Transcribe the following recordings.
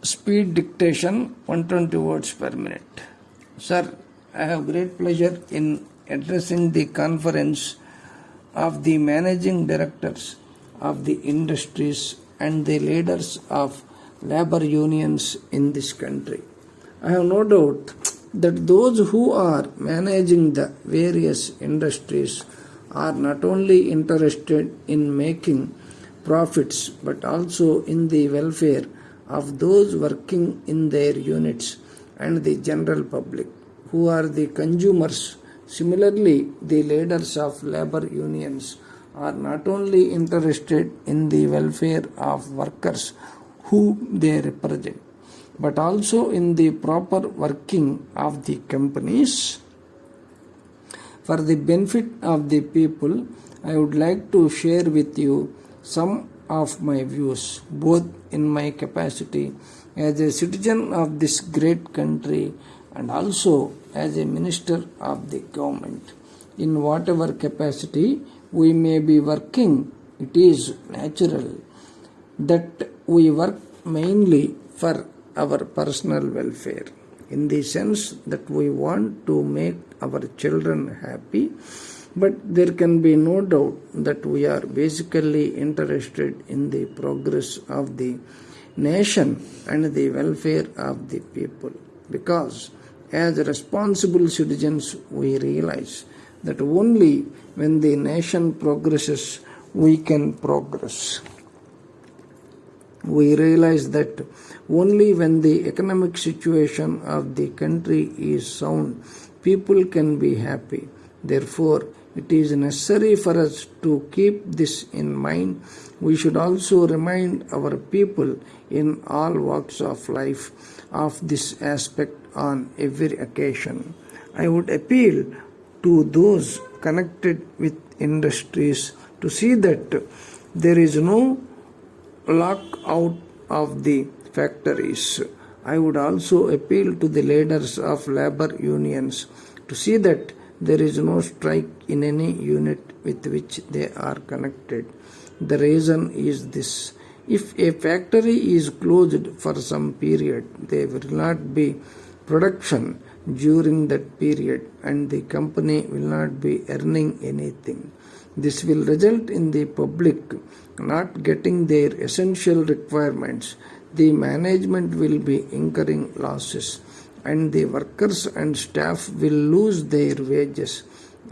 Speed dictation 120 words per minute. Sir, I have great pleasure in addressing the conference of the managing directors of the industries and the leaders of labor unions in this country. I have no doubt that those who are managing the various industries are not only interested in making profits but also in the welfare of those working in their units and the general public, who are the consumers. Similarly, the leaders of labor unions are not only interested in the welfare of workers who they represent, but also in the proper working of the companies. For the benefit of the people, I would like to share with you some of my views, both in my capacity as a citizen of this great country and also as a minister of the government. In whatever capacity we may be working, it is natural that we work mainly for our personal welfare, in the sense that we want to make our children happy. But there can be no doubt that we are basically interested in the progress of the nation and the welfare of the people, because as responsible citizens we realize that only when the nation progresses we can progress. We realize that only when the economic situation of the country is sound, people can be happy. Therefore, it is necessary for us to keep this in mind. We should also remind our people in all walks of life of this aspect on every occasion. I would appeal to those connected with industries to see that there is no lockout of the factories. I would also appeal to the leaders of labor unions to see that there is no strike in any unit with which they are connected. The reason is this: if a factory is closed for some period, there will not be production during that period and the company will not be earning anything. This will result in the public not getting their essential requirements. The management will be incurring losses and the workers and staff will lose their wages.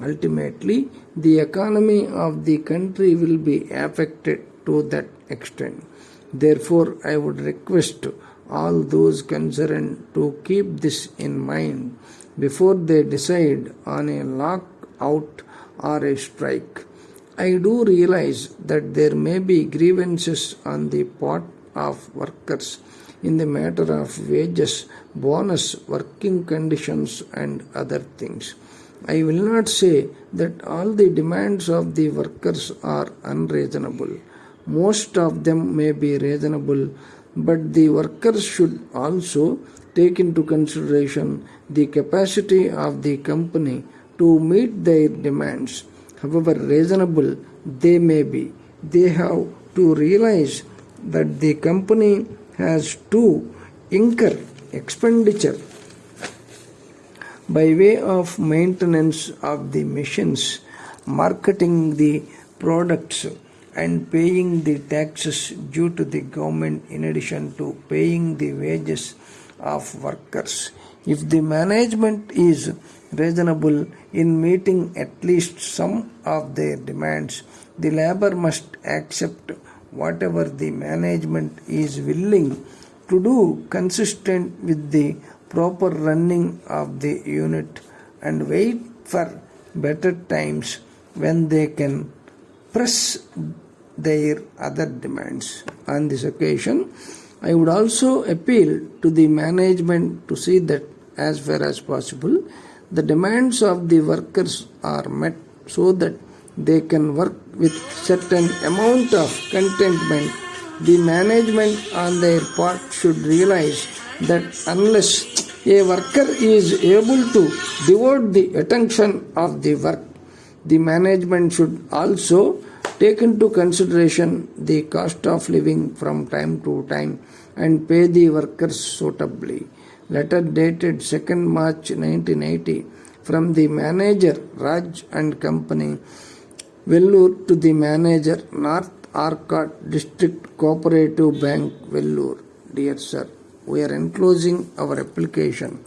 Ultimately, the economy of the country will be affected to that extent. Therefore, I would request all those concerned to keep this in mind before they decide on a lockout or a strike. I do realize that there may be grievances on the part of workers in the matter of wages, bonus, working conditions and other things. I will not say that all the demands of the workers are unreasonable. Most of them may be reasonable, but the workers should also take into consideration the capacity of the company to meet their demands. However reasonable they may be, they have to realize that the company has to incur expenditure by way of maintenance of the machines, marketing the products and paying the taxes due to the government, in addition to paying the wages of workers. If the management is reasonable in meeting at least some of their demands, the labor must accept whatever the management is willing to do consistent with the proper running of the unit and wait for better times when they can press their other demands. On this occasion, I would also appeal to the management to see that as far as possible the demands of the workers are met so that they can work with certain amount of contentment. The management on their part should realize that unless a worker is able to devote the attention of the work, the management should also Take into consideration the cost of living from time to time and pay the workers suitably. Letter dated 2nd March 1980 from the manager Raj and Company, Vellore, to the manager, North Arcot District Cooperative Bank, Vellore. Dear sir, we are enclosing our application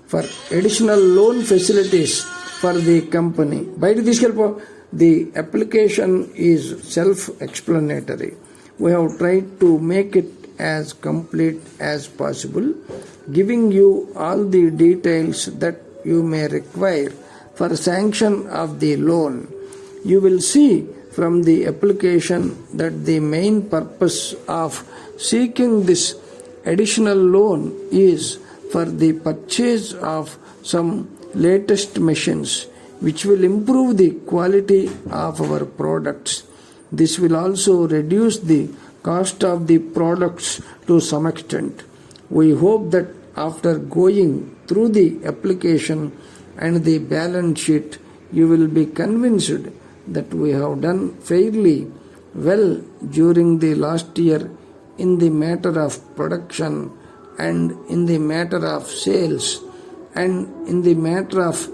for additional loan facilities for the company. The application is self-explanatory. We have tried to make it as complete as possible, giving you all the details that you may require for sanction of the loan. You will see from the application that the main purpose of seeking this additional loan is for the purchase of some latest machines which will improve the quality of our products. This will also reduce the cost of the products to some extent. We hope that after going through the application and the balance sheet, you will be convinced that we have done fairly well during the last year in the matter of production and in the matter of sales and in the matter of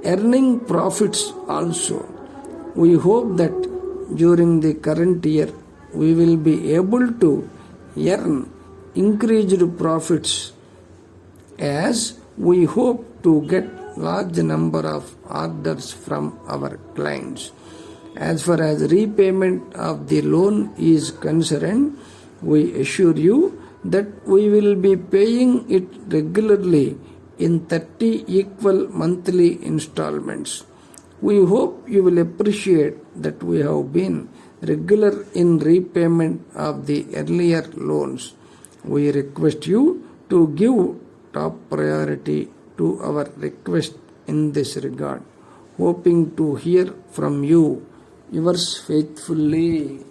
earning profits also. We hope that during the current year we will be able to earn increased profits, as we hope to get large number of orders from our clients. As far as repayment of the loan is concerned, we assure you that we will be paying it regularly in 30 equal monthly installments. We hope you will appreciate that we have been regular in repayment of the earlier loans. We request you to give top priority to our request in this regard. Hoping to hear from you. Yours faithfully.